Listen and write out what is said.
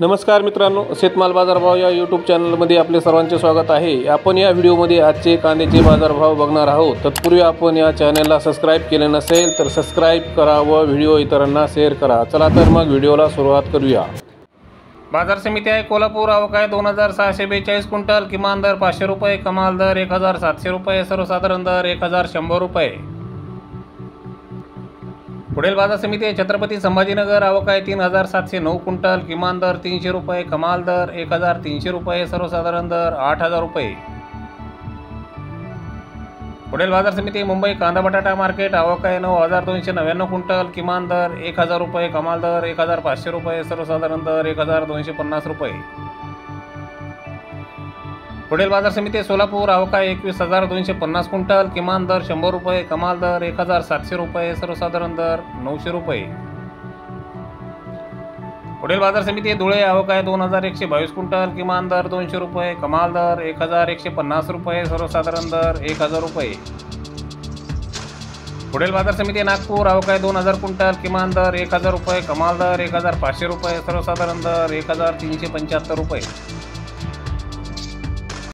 नमस्कार मित्रांनो, शेतमाल बाजारभाव या यूट्यूब चॅनलमध्ये आपले सर्वांचे स्वागत आहे। आपण या व्हिडिओमध्ये आजचे कांद्याचे बाजारभाव बघणार आहोत। तत्पूर्वी आपण या चॅनलला सबस्क्राइब केले नसेल तर सबस्क्राइब करा व व्हिडिओ इतरांना शेअर करा। चला तर मग व्हिडिओला सुरुवात करूया। बाजार समिती आहे कोल्हापूर, आवक आहे 2642 क्विंटल, किमान दर 500 रुपये, कमाल दर 1700 रुपये, सर्वसाधारण दर 1100 रुपये। पुढील बाजार समिती आहे छत्रपती संभाजीनगर, आवक आहे 3709 क्विंटल, किमान दर 300 रुपये, कमाल दर 1300 रुपये, सर्वसाधारण दर 8000 रुपये। पुढील बाजार समिती मुंबई कांदा बटाटा मार्केट, आवक आहे 9299 क्विंटल, किमान दर 1000 रुपये, कमाल दर 1500 रुपये, सर्वसाधारण दर 1250 रुपये। पुढील बाजार समिती सोलापूर, आवक आहे 21250 क्विंटल, किमान दर 100 रुपये, कमाल दर 1700 रुपये, सर्वसाधारण दर 900 रुपये। पुढील बाजार समिती धुळे, आवक आहे 2122 क्विंटल, किमान दर 200 रुपये, कमाल दर 1150 रुपये, सर्वसाधारण दर 1000 रुपये। पुढील बाजार समिती नागपूर, आवक आहे 2000 क्विंटल, किमान दर 1000 रुपये, कमाल दर 1500 रुपये, सर्वसाधारण दर 1375 रुपये।